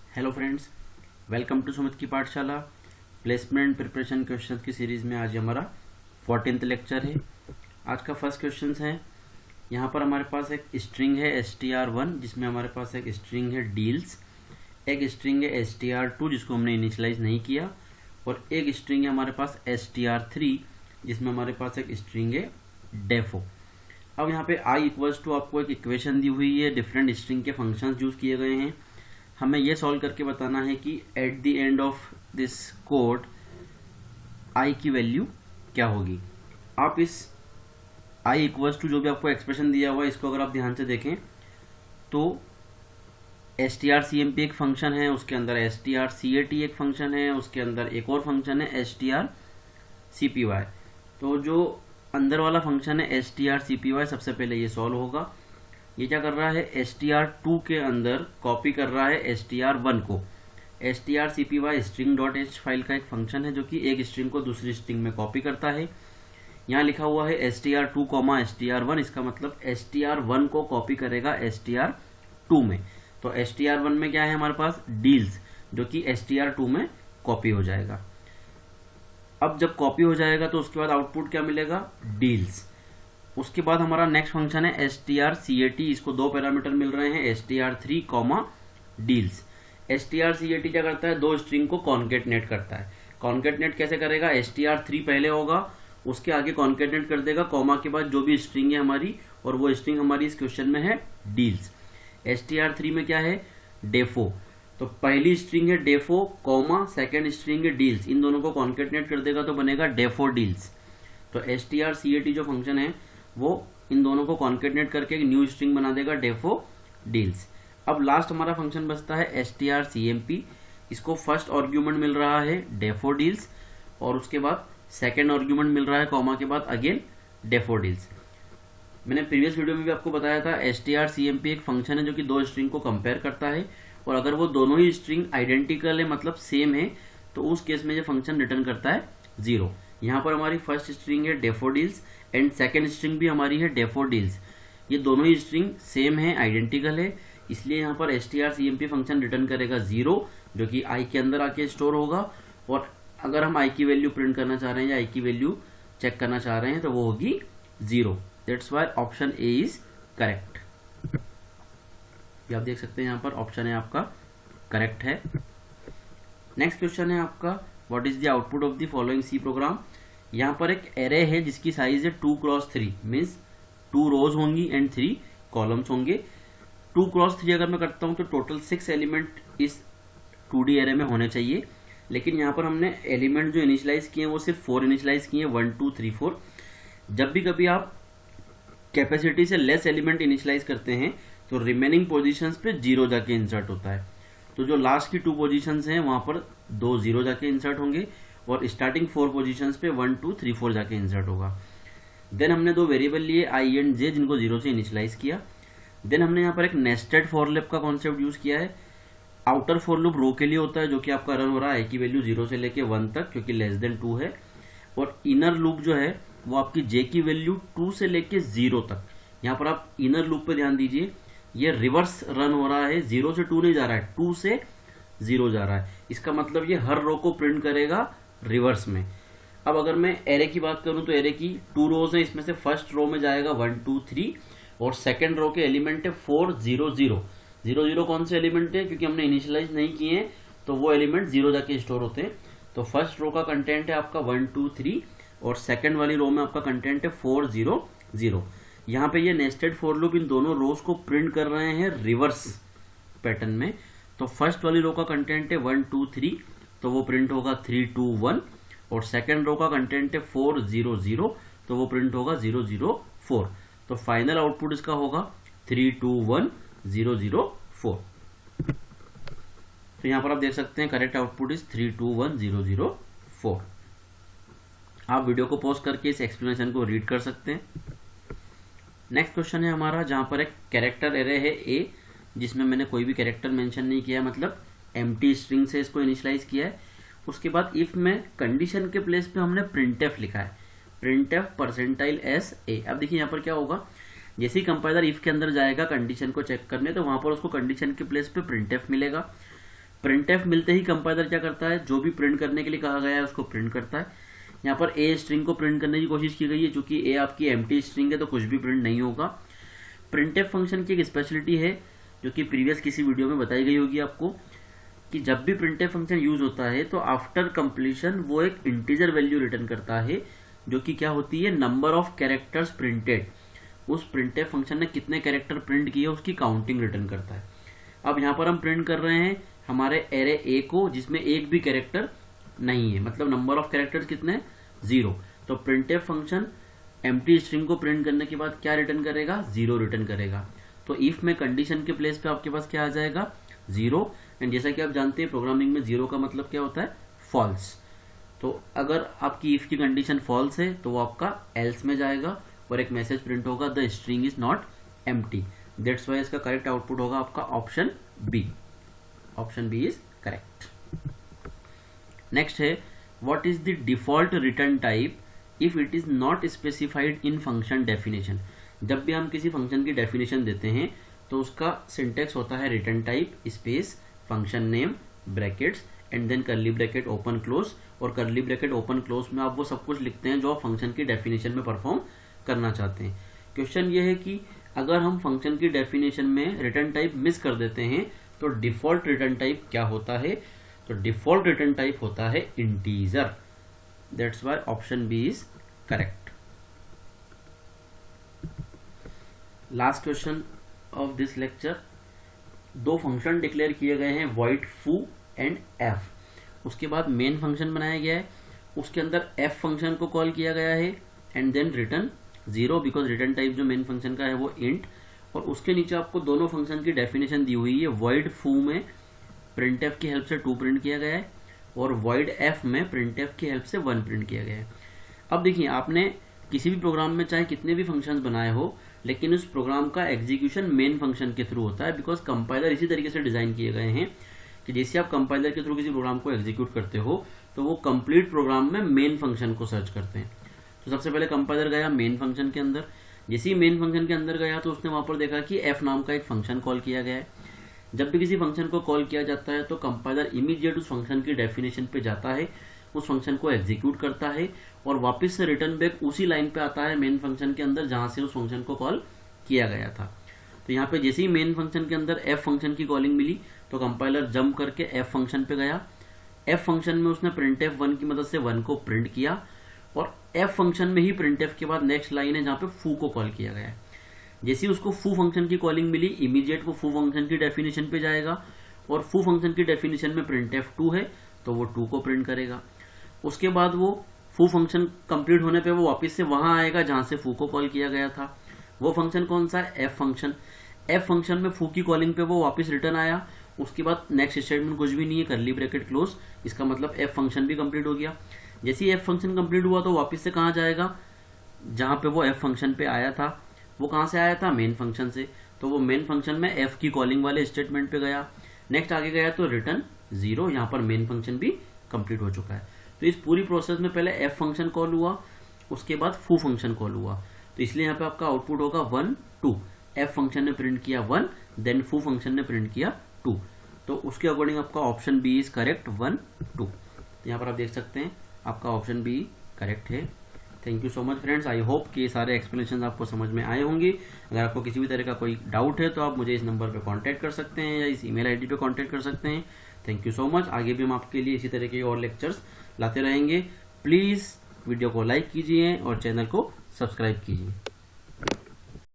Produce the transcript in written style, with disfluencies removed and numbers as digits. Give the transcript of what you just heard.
Hello friends, welcome to Sumit की पाठशाला। Placement preparation question की सीरीज़ में आज हमारा 14th लेक्चर है। आज का फर्स्ट क्वेश्चन है, यहाँ पर हमारे पास एक स्ट्रिंग है str1 जिसमें हमारे पास एक स्ट्रिंग है डील्स, एक स्ट्रिंग है str2 जिसको हमने इनिशियलाइज नहीं किया, और एक स्ट्रिंग है हमारे पास str3 जिसमें हमारे पास एक स्ट्रिंग है डेफो। अब यहाँ पे i इक्वल्स टू आपको एक इक्वेशन दी हुई है, डिफरेंट स्ट्रिंग के फंक्शंस यूज किए गए हैं। हमें यह सॉल्व करके बताना है कि at the end of this code i की वैल्यू क्या होगी। आप इस i इक्वल्स टू जो भी आपको एक्सप्रेशन दिया हुआ है इसको अगर आप ध्यान से देखें तो strcmp एक फंक्शन है, उसके अंदर strcat एक फंक्शन है, उसके अंदर एक और फंक्शन है strcpy। तो जो अंदर वाला फंक्शन है strcpy सबसे पहले ये सॉल्व होगा। ये क्या कर रहा है, str2 के अंदर कॉपी कर रहा है str1 को। strcpy string.h फाइल का एक फंक्शन है जो कि एक स्ट्रिंग को दूसरी स्ट्रिंग में कॉपी करता है। यहाँ लिखा हुआ है str2, str1, इसका मतलब str1 को कॉपी करेगा str2 में। तो str1 में क्या है हमारे पास, डील्स, जो कि str2 में कॉपी हो जाएगा। अब जब कॉपी हो जाएगा तो उसके बाद आउटपुट क्या मिलेगा, डील्स। उसके बाद हमारा नेक्स्ट फंक्शन है strcat, इसको दो पैरामीटर मिल रहे हैं str3, डील्स। strcat क्या करता है, दो स्ट्रिंग को कॉन्केटनेट करता है। कॉन्केटनेट कैसे करेगा, str3 पहले होगा, उसके आगे कॉन्केटनेट कर देगा कॉमा के बाद जो भी स्ट्रिंग है हमारी, और वो स्ट्रिंग हमारी इस क्वेश्चन में है डील्स। str3 में क्या है, डेफो, तो पहली स्ट्रिंग है डेफो कॉमा सेकेंड स्ट्रिंग है डील्स, इन दोनों को कॉन्केटनेट कर देगा तो बनेगा डेफो डील्स। तो strcat जो फंक्शन है वो इन दोनों को कॉन्केटनेट करके एक न्यू स्ट्रिंग बना देगा डेफो डील्स। अब लास्ट हमारा फंक्शन बचता है strcmp, इसको फर्स्ट आर्ग्यूमेंट मिल रहा है डेफो डील्स, और उसके बाद सेकेंड आर्ग्यूमेंट मिल रहा है कॉमा के बाद अगेन डेफो डील्स। मैंने प्रीवियस वीडियो में भी आपको बताया था strcmp एक फंक्शन है जो कि दो स्ट्रिंग को कंपेयर करता है, और अगर वो दोनों ही स्ट्रिंग आइडेंटिकल है मतलब सेम है तो उस केस में ये फंक्शन रिटर्न करता है 0। यहाँ पर हमारी फर्स्ट स्ट्रिंग है डेफोडिल्स एंड सेकेंड स्ट्रिंग भी हमारी है डेफोडिल्स, ये दोनों ही स्ट्रिंग सेम है, आइडेंटिकल है, इसलिए यहाँ पर strcmp फंक्शन रिटर्न करेगा 0 जो कि i के अंदर आके स्टोर होगा। और अगर हम i की वैल्यू प्रिंट करना चाह रहे हैं या i की वैल्यू चेक करना चाह रहे हैं तो वो होगी 0। That's why option A is correct. आप देख सकते हैं यहाँ पर ऑप्शन ए आपका करेक्ट है। नेक्स्ट क्वेश्चन है आपका, what is the output of the following C program. यहाँ पर एक एरे है जिसकी साइज है 2x3, मीन्स 2 रोज होंगी एंड 3 कॉलम्स होंगे। 2x3 अगर मैं करता हूँ तो टोटल 6 एलिमेंट इस 2D एरे में होने चाहिए, लेकिन यहाँ पर हमने एलिमेंट जो इनिशियलाइज किए हैं वो सिर्फ 4 इनिशियलाइज किए हैं, 1 2 3 4। जब भी कभी आप कैपेसिटी से लेस एलिमेंट इनिशियलाइज करते हैं तो रिमेनिंग पोजिशंस पे 0 जाके इंसर्ट होता है। तो जो लास्ट की 2 पोजीशंस हैं वहां पर 2 0 जाके इंसर्ट होंगे, और स्टार्टिंग 4 पोजीशंस पे 1 2 3 4 जाके इंसर्ट होगा। देन हमने दो वेरिएबल लिए i एंड j जिनको 0 से इनिशियलाइज किया। देन हमने यहाँ पर एक नेस्टेड फॉर लूप का कॉन्सेप्ट यूज किया है। आउटर फॉर लूप रो के लिए होता है जो कि आपका रन हो रहा है i की वैल्यू 0 से लेके 1 तक क्योंकि लेस देन 2 है, और इनर लूप जो है वो आपकी j की वैल्यू 2 से लेके 0 तक। यहाँ पर आप इनर लूप पे ध्यान दीजिए, ये रिवर्स रन हो रहा है, 0 से 2 नहीं जा रहा है, 2 से 0 जा रहा है। इसका मतलब ये हर रो को प्रिंट करेगा रिवर्स में। अब अगर मैं एरे की बात करूं तो एरे की 2 रोज है, इसमें से फर्स्ट रो में जाएगा 1 2 3, और सेकंड रो के एलिमेंट है 4 0 0 0 0। कौन से एलिमेंट है, क्योंकि हमने इनिशियलाइज नहीं किए हैं तो वो एलिमेंट 0 जाके स्टोर होते हैं। तो फर्स्ट रो का कंटेंट है आपका 1 2 3, और सेकंड वाली रो में आपका कंटेंट है 4 0 0। यहाँ पे ये नेस्टेड फॉर लूप इन दोनों रोज को प्रिंट कर रहे हैं रिवर्स पैटर्न में। तो फर्स्ट वाली रो का कंटेंट है 1 2 3, तो वो प्रिंट होगा 3 2 1, और सेकंड रो का कंटेंट है 4 0 0, तो वो प्रिंट होगा 0 0 4। तो फाइनल आउटपुट इसका होगा 3 2 1 0 0 4। तो यहाँ पर आप देख सकते हैं करेक्ट आउटपुट इज 3 2 1 0 0 4। आप वीडियो को पॉज करके इस एक्सप्लेनेशन को रीड कर सकते हैं। नेक्स्ट क्वेश्चन है हमारा, जहां पर एक कैरेक्टर एरे है a जिसमें मैंने कोई भी कैरेक्टर मेंशन नहीं किया, मतलब एम्प्टी स्ट्रिंग से इसको इनिशियलाइज किया है। उसके बाद इफ में कंडीशन के प्लेस पे हमने printf लिखा है, printf %s a। अब देखिए यहाँ पर क्या होगा, जैसे ही कंपाइलर इफ के अंदर जाएगा कंडीशन को चेक करने तो वहां पर उसको कंडीशन के प्लेस पे printf मिलेगा। प्रिंटफ मिलते ही कंपाइलर क्या करता है, जो भी प्रिंट करने के लिए कहा गया है उसको प्रिंट करता है। यहाँ पर ए स्ट्रिंग को प्रिंट करने की कोशिश की गई है, चूंकि ए आपकी एम्प्टी स्ट्रिंग है तो कुछ भी प्रिंट नहीं होगा। प्रिंटफ फंक्शन की एक स्पेशलिटी है जो कि प्रीवियस किसी वीडियो में बताई गई होगी आपको, कि जब भी प्रिंटफ फंक्शन यूज होता है तो आफ्टर कंप्लीशन वो एक इंटीजर वैल्यू रिटर्न करता है, जो कि क्या होती है, नंबर ऑफ कैरेक्टर्स प्रिंटेड। उस प्रिंटफ फंक्शन ने कितने कैरेक्टर प्रिंट किए उसकी काउंटिंग रिटर्न करता है। अब यहाँ पर हम प्रिंट कर रहे हैं हमारे एरे ए को, जिसमें एक भी कैरेक्टर नहीं है, मतलब नंबर ऑफ कैरेक्टर्स कितने, 0। तो प्रिंटफ फंक्शन एम्प्टी स्ट्रिंग को प्रिंट करने के बाद क्या रिटर्न करेगा, 0 रिटर्न करेगा। तो इफ में कंडीशन के प्लेस पे आपके पास क्या आ जाएगा, 0। एंड जैसा कि आप जानते हैं प्रोग्रामिंग में 0 का मतलब क्या होता है, फॉल्स। तो अगर आपकी इफ की कंडीशन फॉल्स है तो वो आपका एल्स में जाएगा और एक मैसेज प्रिंट होगा, the string is not empty. That's why इसका करेक्ट आउटपुट होगा आपका option B. Option B is correct. Next है, what is the default return type if it is not specified in function definition. जब भी हम किसी function की definition देते हैं तो उसका सिंटेक्स होता है return type space function name brackets and then curly bracket open close, और कर्ली ब्रैकेट ओपन क्लोज में आप वो सब कुछ लिखते हैं जो आप फंक्शन की डेफिनेशन में परफॉर्म करना चाहते हैं। क्वेश्चन ये है कि अगर हम फंक्शन की डेफिनेशन में रिटर्न टाइप मिस कर देते हैं तो डिफॉल्ट रिटर्न टाइप क्या होता है, तो डिफॉल्ट रिटर्न टाइप होता है integer. That's why option B is correct. Last question of this lecture, दो फंक्शन डिक्लेयर किए गए हैं void foo एंड f। उसके बाद मेन फंक्शन बनाया गया है, उसके अंदर f फंक्शन को कॉल किया गया है and then return 0 because return type जो मेन फंक्शन का है वो इंट। और उसके नीचे आपको दोनों फंक्शन की डेफिनेशन दी हुई है। void foo में printf की हेल्प से 2 प्रिंट किया गया है और void f में printf की हेल्प से 1 प्रिंट किया गया है। अब देखिए, आपने किसी भी प्रोग्राम में चाहे कितने भी फंक्शंस बनाए हो, लेकिन उस प्रोग्राम का एग्जीक्यूशन मेन फंक्शन के थ्रू होता है, बिकॉज कंपाइलर इसी तरीके से डिजाइन किए गए हैं कि जैसे आप कंपाइलर के थ्रू किसी प्रोग्राम को एग्जीक्यूट करते हो तो वो कंप्लीट प्रोग्राम में मेन फंक्शन को सर्च करते हैं। तो सबसे पहले कंपाइलर गया मेन फंक्शन के अंदर, जैसे ही मेन फंक्शन के अंदर गया तो उसने वहां पर देखा कि f नाम का एक फंक्शन कॉल किया गया है। जब भी किसी फंक्शन को कॉल किया जाता है तो कंपाइलर इमीडिएट उस फंक्शन की डेफिनेशन पे जाता है, उस फंक्शन को एग्जीक्यूट करता है और वापस से रिटर्न बैक उसी लाइन पे आता है मेन फंक्शन के अंदर जहां से उस फंक्शन को कॉल किया गया था। तो यहाँ पे जैसे ही मेन फंक्शन के अंदर f फंक्शन की कॉलिंग मिली तो कंपाइलर जंप करके f फंक्शन पे गया। f फंक्शन में उसने printf 1 की मदद से 1 को प्रिंट किया और f फंक्शन में ही printf के बाद नेक्स्ट लाइन है जहाँ पे foo को कॉल किया गया है। जैसे ही उसको foo फंक्शन की कॉलिंग मिली, इमीडिएट वो foo फंक्शन की डेफिनेशन पे जाएगा और foo फंक्शन की डेफिनेशन में printf 2 है तो वो 2 को प्रिंट करेगा। उसके बाद वो foo फंक्शन कंप्लीट होने पे वो वापस से वहां आएगा जहां से foo को कॉल किया गया था। वो फंक्शन कौन सा है, f फंक्शन। f फंक्शन में foo की कॉलिंग पे वो वापस रिटर्न आया। उसके बाद नेक्स्ट स्टेटमेंट कुछ भी नहीं है, कर्ली ब्रैकेट क्लोज, इसका मतलब f फंक्शन भी कंप्लीट हो गया। जैसे ही f फंक्शन कंप्लीट हुआ तो वापस से कहाँ जाएगा, जहां पे वो f फंक्शन पे आया था। वो कहाँ से आया था, मेन फंक्शन से, तो वो मेन फंक्शन में f की कॉलिंग वाले स्टेटमेंट पे गया। नेक्स्ट आगे गया तो रिटर्न 0, यहाँ पर मेन फंक्शन भी कंप्लीट हो चुका है। तो इस पूरी प्रोसेस में पहले f फंक्शन कॉल हुआ, उसके बाद foo फंक्शन कॉल हुआ, तो इसलिए यहाँ पे आपका आउटपुट होगा 1 2। f फंक्शन ने प्रिंट किया 1, देन foo फंक्शन ने प्रिंट किया 2। तो उसके अकॉर्डिंग आपका ऑप्शन बी इज करेक्ट 1 2। तो यहाँ पर आप देख सकते हैं आपका ऑप्शन बी करेक्ट है। Thank you so much friends, I hope कि ये सारे एक्सप्लेनेशन आपको समझ में आए होंगे। अगर आपको किसी भी तरह का कोई डाउट है तो आप मुझे इस नंबर पर कॉन्टैक्ट कर सकते हैं या इस ईमेल आईडी पे कॉन्टैक्ट कर सकते हैं। Thank you so much. आगे भी हम आपके लिए इसी तरह के और लेक्चर्स लाते रहेंगे। प्लीज़ वीडियो को लाइक कीजिए और चैनल को सब्सक्राइब कीजिए।